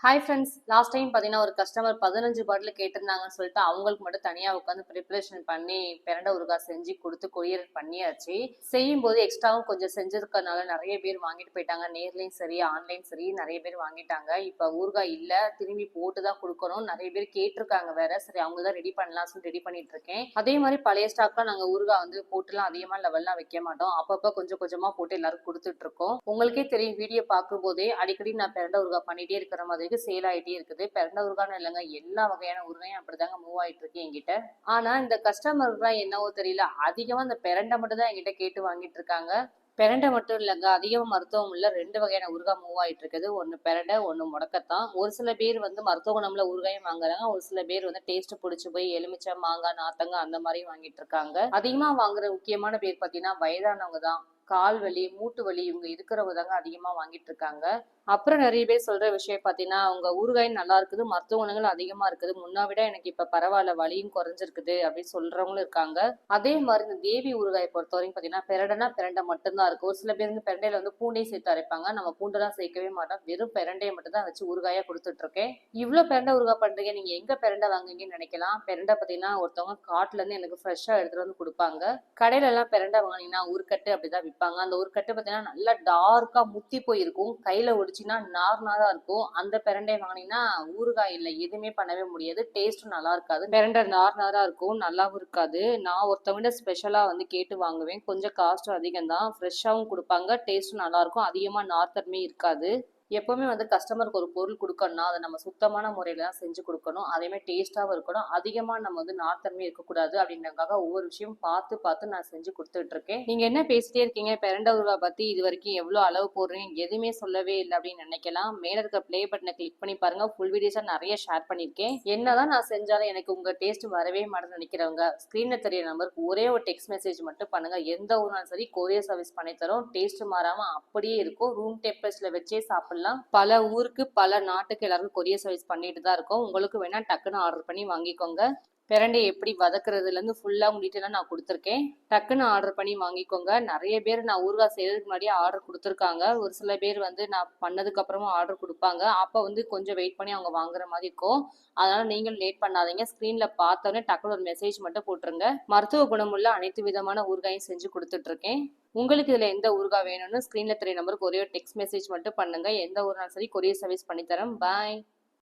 Hi friends, last time பார்த்தீங்கன்னா ஒரு customer 15 பாட்டில் கேட்டிருந்தாங்கன்னு சொல்லிட்டு அவங்களுக்கு மட்டும் தனியாக உட்காந்து ப்ரிப்பரேஷன் பண்ணி பிரண்டை ஊறுகாய் செஞ்சு கொடுத்து கொரியர் பண்ணியாச்சு. செய்யும் போது எக்ஸ்ட்ராவும் கொஞ்சம் செஞ்சதுக்கனால நிறைய பேர் வாங்கிட்டு போயிட்டாங்க. நேர்லையும் சரி ஆன்லைன் சரி நிறைய பேர் வாங்கிட்டாங்க. இப்போ ஊறுகாய் இல்லை, திரும்பி போட்டு தான் கொடுக்கணும். நிறைய பேர் கேட்டிருக்காங்க வேற. சரி அவங்க தான் ரெடி பண்ணலாம் சொல்லி ரெடி பண்ணிட்டு இருக்கேன். அதே மாதிரி பழைய ஸ்டாக்லாம் நாங்கள் ஊறுகாய் வந்து போட்டுலாம் அதிகமாக லெவல்லாம் வைக்க மாட்டோம். அப்பப்போ கொஞ்சம் கொஞ்சமாக போட்டு எல்லாரும் கொடுத்துட்டு இருக்கோம். உங்களுக்கே தெரியும், வீடியோ பார்க்கும் போதே அடிக்கடி நான் பிரண்டை ஊறுகாய் பண்ணிட்டே இருக்கிற மாதிரி சேல் ஆகிட்டே இருக்குது. பிரண்டை ஊறுகாய் இல்லைங்க, எல்லா வகையான ஊறுகாயும் அப்படிதாங்க மூவ் ஆயிட்டு இருக்கு என்கிட்ட. ஆனா இந்த கஸ்டமர்லாம் என்னவோ தெரியல, அதிகமா இந்த பிரண்டை மட்டும் தான் என்கிட்ட கேட்டு வாங்கிட்டு இருக்காங்க. பிரண்டை மட்டும் இல்லைங்க, அதிகமா மருத்துவம் உள்ள 2 வகையான ஊறுகாய் மூவ் ஆயிட்டு இருக்குது. ஒன்னு பிரண்டை, ஒன்னு முடக்கத்தான். ஒரு சில பேர் வந்து மருத்துவ குணம்ல ஊறுகாயும் வாங்குறாங்க. ஒரு சில பேர் வந்து டேஸ்ட் பிடிச்சி போய் எலுமிச்சை, மாங்காய், நாத்தங்காய் அந்த மாதிரி வாங்கிட்டு இருக்காங்க. அதிகமா வாங்குற முக்கியமான பேர் பார்த்தீங்கன்னா வயதானவங்க தான். கால் வலி, மூட்டு வலி இவங்க இருக்கிறவங்க தாங்க அதிகமா வாங்கிட்டு இருக்காங்க. அப்புறம் நிறைய பேர் சொல்ற விஷயம் பார்த்தீங்கன்னா, அவங்க ஊறுகாய் நல்லா இருக்குது, மருத்துவ குணங்கள் அதிகமா இருக்குது, முன்னா விட எனக்கு இப்ப பரவாயில்ல, வலியும் குறைஞ்சிருக்குது அப்படின்னு சொல்றவங்களும் இருக்காங்க. அதே மாதிரி இந்த தேவி ஊறுகாயை பொறுத்த வரைக்கும் பார்த்தீங்கன்னா, பிரண்டைனா பிரண்டை மட்டும்தான் இருக்கு. ஒரு சில பேர் வந்து பிரண்டையில வந்து பூண்டையும் சேர்த்து அரைப்பாங்க. நம்ம பூண்டெல்லாம் சேர்க்கவே மாட்டோம், வெறும் பிரண்டையை மட்டும் தான் வச்சு ஊறுகாயா கொடுத்துட்டு இருக்கேன். இவ்வளோ பிரண்டை ஊறுகாய் பண்றீங்க, நீங்க எங்க பிரண்டை வாங்குவீங்கன்னு நினைக்கலாம். பிரண்டை பார்த்தீங்கன்னா ஒருத்தவங்க காட்டுல இருந்து எனக்கு ஃப்ரெஷ்ஷா எடுத்துட்டு வந்து கொடுப்பாங்க. கடையில எல்லாம் பிரண்டை வாங்கினீங்கன்னா ஊர்க்கட்டு அப்படிதான் விற்பாங்க. அந்த ஊர்க்கட்டு பார்த்தீங்கன்னா நல்லா டார்க்கா முத்தி போயிருக்கும், கையில ஒடிச்சுன்னா நார் நாரா இருக்கும். அந்த பிரண்டை வாங்கினீங்கன்னா ஊறுகாய் இல்லை, எதுவுமே பண்ணவே முடியாது, டேஸ்ட்டும் நல்லா இருக்காது. பிரண்டை நார் நாரா இருக்கும், நல்லாவும் இருக்காது. நான் ஒருத்தவங்க ஸ்பெஷலா வந்து கேட்டு வாங்குவேன். கொஞ்சம் காஸ்ட்டும் அதிகம் தான், ஃப்ரெஷ்ஷாகவும் கொடுப்பாங்க, டேஸ்ட்டும் நல்லா இருக்கும், அதிகமா நார் தன்மை இருக்காது. எப்பவுமே வந்து கஸ்டமருக்கு ஒரு பொருள் கொடுக்கணும்னா அதை நம்ம சுத்தமான முறையில தான் செஞ்சு கொடுக்கணும். அதே மாதிரி டேஸ்டாகவும் இருக்கணும். அதிகமா நம்ம வந்து நார்த்தன்மை இருக்கக்கூடாது அப்படின்றதுக்காக ஒவ்வொரு விஷயம் பார்த்து பார்த்து நான் செஞ்சு கொடுத்துட்டு இருக்கேன். நீங்க என்ன பேசிட்டே இருக்கீங்க, பிரண்டை ஊறுகாய் பத்தி இது வரைக்கும் எவ்வளவு அளவு போடுறீங்க எதுவுமே சொல்லவே இல்லை அப்படின்னு நினைக்கலாம். மேல இருக்க பிளே பட்டனை கிளிக் பண்ணி பாருங்க, ஃபுல் வீடியோஸா நிறைய ஷேர் பண்ணியிருக்கேன். என்னதான் நான் செஞ்சாலும் எனக்கு உங்க டேஸ்ட் வரவே மாட்டேன்னு நினைக்கிறவங்க ஸ்கிரீன்ல தெரிய நம்பருக்கு ஒரே ஒரு டெக்ஸ்ட் மெசேஜ் மட்டும் பண்ணுங்க. எந்த ஊர்னாலும் சரி கொரியர் சர்வீஸ் பண்ணி தரோம். டேஸ்ட் மாறாம அப்படியே இருக்கும். ரூம் டெம்பரேச்சர்ல வச்சே சாப்பிடலாம். பல ஊருக்கு பல நாட்டுக்கு எல்லாரும் கொரியர் சர்வீஸ் பண்ணிட்டு தான் இருக்கோம். உங்களுக்கு வேணா டக்குன்னு ஆர்டர் பண்ணி வாங்கிக்கோங்க. பிரண்டை எப்படி வதக்குறதுலேருந்து ஃபுல்லாக டீட்டெயிலாக நான் கொடுத்துருக்கேன். டக்குன்னு ஆர்டர் பண்ணி வாங்கிக்கோங்க. நிறைய பேர் நான் ஊறுகாய் செய்கிறதுக்கு முன்னாடியே ஆர்டர் கொடுத்துருக்காங்க. ஒரு சில பேர் வந்து நான் பண்ணதுக்கப்புறமும் ஆர்டர் கொடுப்பாங்க. அப்போ வந்து கொஞ்சம் வெயிட் பண்ணி அவங்க வாங்குற மாதிரி இருக்கும். அதனால் நீங்களும் லேட் பண்ணாதீங்க. ஸ்க்ரீனில் பார்த்தோன்னே டக்குன்னு ஒரு மெசேஜ் மட்டும் போட்டுருங்க. மருத்துவ குணமுள்ள அனைத்து விதமான ஊறுகாயும் செஞ்சு கொடுத்துட்ருக்கேன். உங்களுக்கு இதில் எந்த ஊறுகாய் வேணும்னு ஸ்க்ரீனில் தெரிய நம்பருக்கு ஒரே ஒரு டெக்ஸ்ட் மெசேஜ் மட்டும் பண்ணுங்கள். எந்த ஊர்னாலும் சரி கொரியர் சர்வீஸ் பண்ணித்தரேன். பாய்.